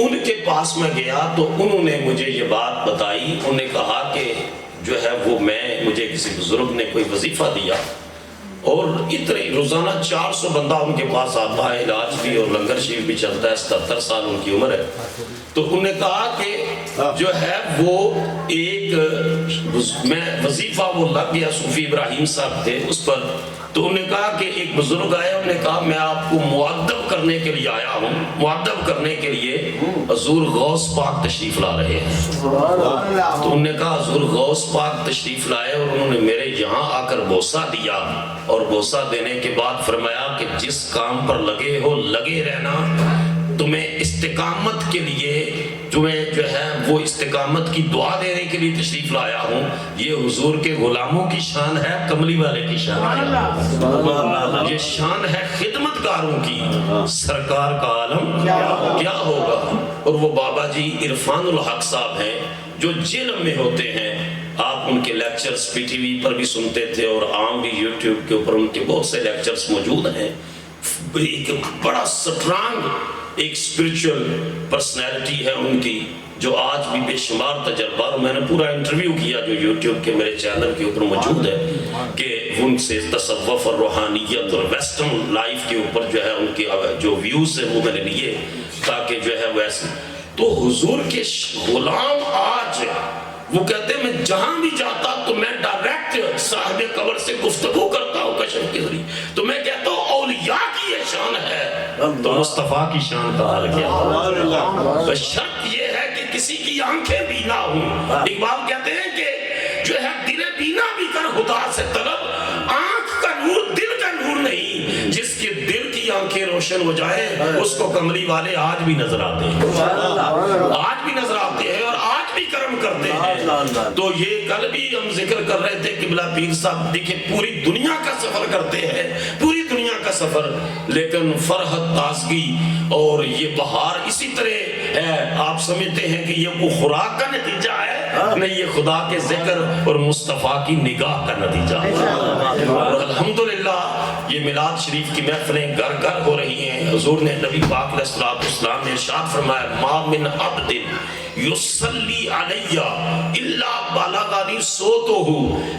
ان کے پاس میں گیا تو انہوں نے مجھے یہ بات بتائی. انہوں نے کہا کہ جو ہے وہ مجھے کسی بزرگ نے کوئی وظیفہ دیا اور اتنے روزانہ 400 بندہ ان کے پاس آتا ہے, علاج بھی اور لنگر شریف بھی چلتا ہے. 77 سال ان کی عمر ہے. تو انہوں نے کہا کہ جو ہے وہ ایک میں وظیفہ وہ لگ گیا, صوفی ابراہیم صاحب تھے اس پر. تو انہوں نے کہا کہ ایک بزرگ آئے, انہوں نے کہا میں آپ کو مؤدب کرنے کے لیے آیا ہوں. مؤدب کرنے کے لیے حضور غوث پاک تشریف لا رہے ہیں. تو انہوں نے کہا حضور غوث پاک تشریف لائے اور انہوں نے میرے یہاں آ کر بوسہ دیا, اور بوسہ دینے کے بعد فرمایا کہ جس کام پر لگے ہو لگے رہنا, تمہیں استقامت کے لیے تمہیں جو ہے وہ استقامت کی دعا دینے کے لیے تشریف لایا ہوں. یہ حضور کے غلاموں کی شان ہے, کملی والے کی شان ہے, یہ شان ہے خدمت گاروں کی. سرکار کا عالم کیا ہوگا. اور وہ بابا جی عرفان الحق صاحب ہیں جو جیل میں ہوتے ہیں. آپ ان کے لیکچرز پی ٹی وی پر بھی سنتے تھے اور عام بھی یوٹیوب کے اوپر ان کے بہت سے لیکچرز موجود ہیں. ایک بڑا سٹرانگ ایک اسپرچل پرسنالٹی ہے ان کی, جو آج بھی بے شمار تجربہ, اور میں نے پورا انٹرویو کیا جو یوٹیوب کے میرے چینل کے اوپر موجود ہے, کہ ان سے تصوف اور روحانیت اور ویسٹرن لائف کے اوپر جو ہے ان کے جو ویوز ہیں وہ میں نے لیے تاکہ جو ہے ویسے. تو حضور کے غلام آج وہ کہتے ہیں میں جہاں بھی جاتا تو میں ڈائریکٹ صاحب قبر سے گفتگو کرتا ہوں کشف کے ذریعے. تو میں کہتا ہوں اولیاء کی یہ شان ہے, تو مصطفیٰ کی شان کا حال کیا ہے. بس شرط یہ ہے کہ کسی کی آنکھیں بینا ہوں. اقبال کہتے ہیں کہ جو ہے دل بینا بھی کر خدا سے طلب, آنکھ کا نور دل کا نور نہیں. جس کے دل کی آنکھیں روشن ہو جائے اس کو کملی والے آج بھی نظر آتے ہیں, آج بھی نظر آتے ہیں اور آج بھی کرم کرتے ہیں. تو یہ کل بھی ہم ذکر کر رہے تھے قبلہ پیر صاحب, دیکھیں پوری دنیا کا سفر کرتے ہیں, پوری دنیا کا سفر, لیکن فرحت تازگی اور یہ بہار اسی طرح ہے. آپ سمجھتے ہیں کہ یہ وہ خوراک کا نتیجہ ہے, نہیں, یہ خدا کے ذکر اور مصطفیٰ کی نگاہ کا نتیجہ ہے. اور الحمدللہ یہ میلاد شریف کی محفلیں گھر گھر ہو رہی ہیں. حضور نے نبی پاک علیہ السلام نے ارشاد فرمایا ما من عبد یصلی علی الا بلغنی صوتہ,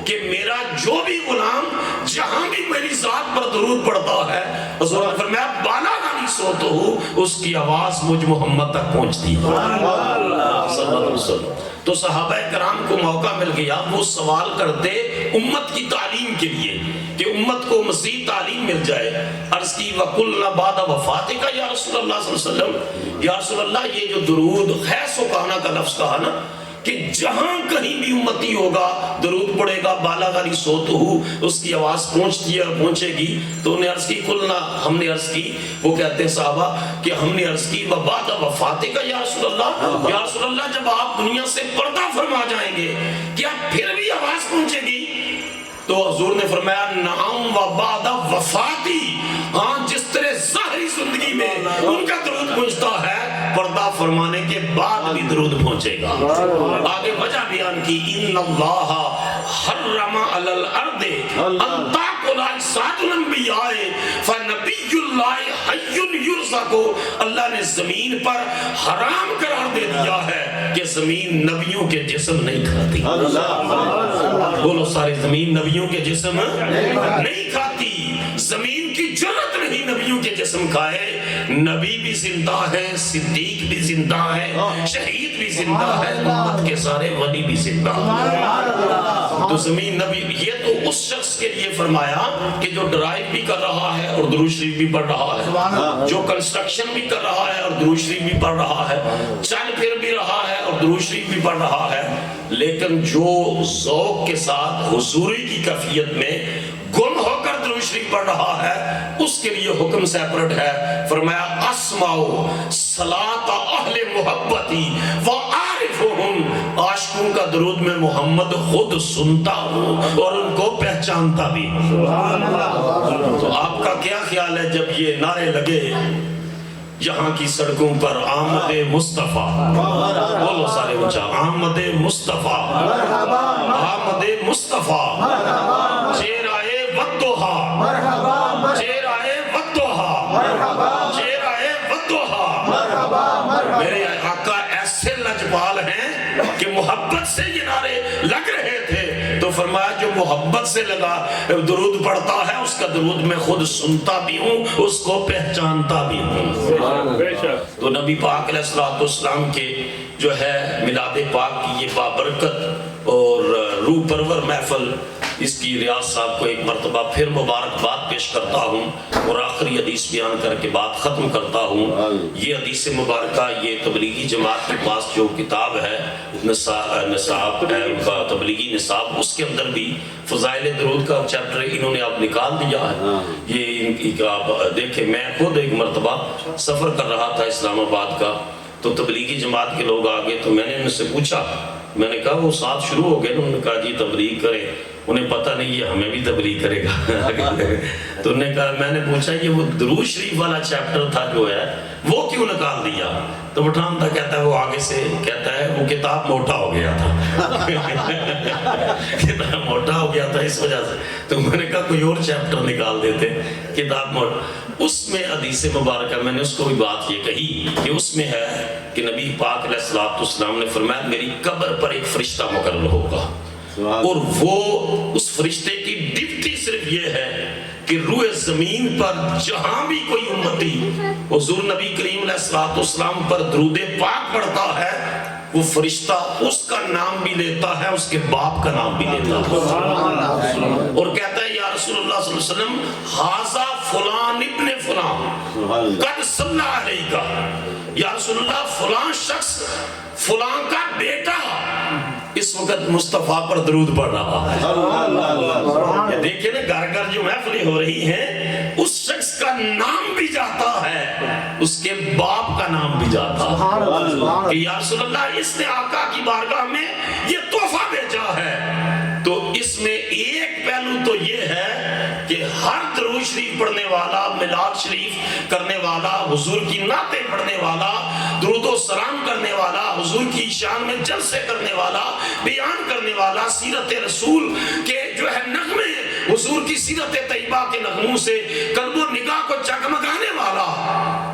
کہ میرا جو بھی غلام جہاں بھی میری ذات پر درود پڑھتا ہے, حضور نے فرمایا بلغنی صوتہ, اس کی آواز مجھ محمد تک پہنچتی ہے صلی اللہ علیہ وسلم. تو صحابہ کرام کو موقع مل گیا, وہ سوال کرتے امت کی تعلیم کے لیے کہ امت کو مزید تعلیم مل جائے. عرض کی وَقُلْنَا بَعْدَ وَفَاتِكَ یا رسول اللہ صلی اللہ علیہ وسلم, یا رسول اللہ یہ جو درود خیس و کہنا کا لفظ کہا نا, کہ جہاں کہیں بھی امتی ہوگا درود پڑے گا بالغنی صوتہ, اس کی آواز پہنچتی ہے اور پہنچے گی. تو انہیں عرض کی قلنا, ہم نے عرض کی, وہ کہتے ہیں صحابہ کہ ہم نے عرض کی وَبَعْدَ وَفَاتِكَ یا رسول اللہ, یا رسول اللہ جب آپ دنیا سے پردہ فرما جائیں گے کیا پھر بھی آواز پہنچے گی؟ تو حضور نے فرمایا نعم وبعد وفاتی, ہاں جس طرح ظاہری زندگی میں ان کا درود پہنچتا ہے, پردہ فرمانے کے بعد بھی درود پہنچے گا. آگے وجہ بیان کی ان اللہ حرم علی الارض ان تاکل اجساد الانبیاء فنبی اللہ حی یرزق, اللہ نے زمین پر حرام قرار دے دیا ہے کہ زمین نبیوں کے جسم نہیں کھاتی. بولو سارے, زمین نبیوں کے جسم نہیں کھاتی, زمین کی جرت نہیں نبیوں کے جسم کھائے. نبی بھی زندہ ہے, صدیق بھی زندہ ہے, شہید بھی زندہ ہے, امت کے سارے ولی بھی زندہ ہے. تو زمین نبی, یہ تو اس شخص کے لیے فرمایا کہ جو ڈرائیو بھی کر رہا ہے اور درود شریف بھی پڑھ رہا ہے, جو کنسٹرکشن بھی کر رہا ہے اور درود شریف بھی پڑھ رہا ہے, چل پھر بھی رہا ہے اور درود شریف بھی پڑھ رہا ہے, لیکن جو ذوق کے ساتھ حضوری کی کیفیت میں گم ہو کر درود شریف پڑھ رہا ہے, اس کے لیے حکم سیپریٹ ہے. فرمایا اسمعوا صلاۃ اہل محبتی وعارفہم, عاشقوں کا درود میں محمد خود سنتا ہوں اور ان کو پہچانتا بھی. تو آپ کا کیا خیال ہے جب یہ نعرے لگے یہاں کی سڑکوں پر آمد مصطفیٰ, بولو سارے اونچا, آمد مصطفیٰ, آمد مصطفیٰ, چہرائے ودوہا, چہرائے ودوہا, چہرائے ودوہا, میرے آقا ایسے لجپال ہیں کہ محبت سے یہ نعرے لگ رہے تھے تو فرمایا جو محبت سے لگا درود پڑھتا ہے اس کا درود میں خود سنتا بھی ہوں اس کو پہچانتا بھی ہوں. تو نبی پاک علیہ السلام کے جو ہے میلاد پاک کی یہ بابرکت اور روح پرور محفل، اس کی ریاض صاحب کو ایک مرتبہ پھر مبارکباد پیش کرتا ہوں اور آخری حدیث بیان کر کے بات ختم کرتا ہوں. یہ حدیث مبارکہ یہ تبلیغی جماعت کے پاس جو کتاب ہے نصاب ہے ان کا تبلیغی نصاب، اس کے اندر بھی فضائل درود کا چیپٹر انہوں نے اب نکال دیا ہے. یہ آپ دیکھیں، میں خود ایک مرتبہ سفر کر رہا تھا اسلام آباد کا، تو تبلیغی جماعت کے لوگ آگے تو میں نے ان سے پوچھا، میں نے کہا وہ ساتھ شروع ہو گئے، انہوں نے کہا جی تبلیغ کریں. انہیں پتہ نہیں یہ ہمیں بھی تبلیغ کرے گا. تو انہوں نے کہا، میں نے پوچھا یہ وہ درود شریف والا چیپٹر تھا جو ہے وہ کیوں نکال دیا؟ تو پٹھان تھا کہتا ہے وہ آگے سے کہتا ہے وہ کتاب موٹا ہو گیا تھا. کتاب موٹا ہو گیا تھا اس وجہ سے. تو میں نے کہا کوئی اور چیپٹر نکال دیتے، کتاب موٹا. اس میں حدیث مبارکہ میں نے اس کو بھی بات یہ کہی کہ اس میں ہے کہ نبی پاک علیہ السلام نے فرمایا میری قبر پر ایک فرشتہ مقرر ہوگا اور وہ اس فرشتے کی ڈیوٹی صرف یہ ہے کہ روح زمین پر جہاں بھی کوئی امتی حضور نبی کریم علیہ السلام پر درود پاک پڑھتا ہے وہ فرشتہ اس کا نام بھی لیتا ہے، اس کے باپ کا نام بھی لیتا ہے اور کہتا ہے یا رسول اللہ صلی اللہ علیہ وسلم ھذا فلان ابن فلان قد صلی علیہ، یا رسول اللہ فلان شخص فلان کا بیٹا اس وقت مصطفیٰ پر درود پڑھ رہا ہے. دیکھیں نا گھر گھر جو محفلیں ہو رہی ہیں اس شخص کا نام بھی جاتا ہے، اس کے باپ کا نام بھی جاتا ہے کہ یا رسول اللہ اس نے آقا کی بارگاہ میں یہ تحفہ بھیجا ہے. تو اس میں ایک پہلو تو یہ ہے کہ ہر درود شریف پڑھنے والا، میلاد شریف کرنے والا، حضور کی نعتیں پڑھنے والا، درود و سلام کرنے والا، حضور کی شان میں جلسے کرنے والا، بیان کرنے والا، سیرت رسول کے جو ہے نغمے، حضور کی سیرت طیبہ کے نغموں سے قلب و نگاہ کو جگمگانے والا،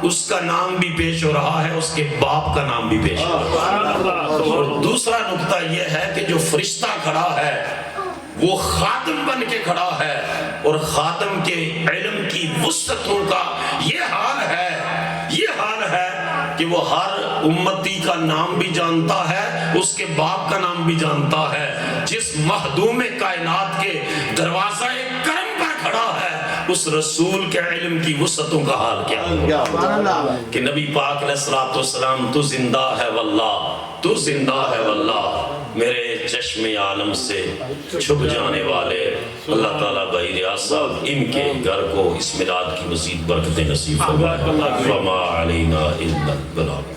اس کا نام بھی پیش ہو رہا ہے، اس کے باپ کا نام بھی پیش ہو رہا ہے. اور دوسرا نقطہ یہ ہے کہ جو فرشتہ کھڑا ہے وہ خاتم بن کے کھڑا ہے اور خاتم کے علم کی وسعتوں کا یہ حال ہے کہ وہ ہر امتی کا نام بھی جانتا ہے، اس کے باپ کا نام بھی جانتا ہے. جس مخدوم کائنات کے دروازہ کرم پر کھڑا ہے اس رسول کے علم کی وسعتوں کا حال کیا ہے کہ نبی پاک علیہ السلام تو زندہ ہے واللہ، تو زندہ ہے واللہ، میرے چشم عالم سے چھپ جانے والے. اللہ تعالیٰ بھائی ریاض صاحب ان کے گھر کو اس میلاد کی مزید برکتیں نصیب فرمائے. وما علینا الا البلاغ.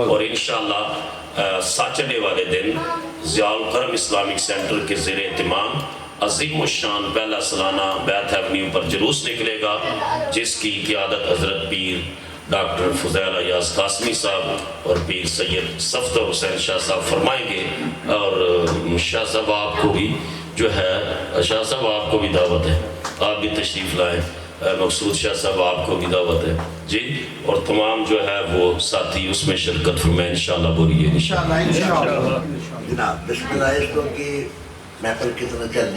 اور انشاءاللہ سیٹرڈے والے دن ضیاء الکرم اسلامک سینٹر کے زیر اہتمام عظیم الشان پہلا سالانہ بیت ایونیو پر جلوس نکلے گا جس کی قیادت حضرت پیر ڈاکٹر فضیل ایاز قاسمی صاحب اور پیر سید صفدر حسین شاہ صاحب فرمائیں گے. اور شاہ صاحب آپ کو بھی جو ہے شاہ صاحب آپ کو بھی دعوت ہے، آپ بھی تشریف لائیں. مقصود شاہ صاحب آپ کو بھی دعوت ہے جی، اور تمام جو ہے وہ ساتھی اس میں شرکت فرمائیں انشاءاللہ. بولیے انشاءاللہ. جناب بسم اللہ اس کو کی محفل کی طرح چل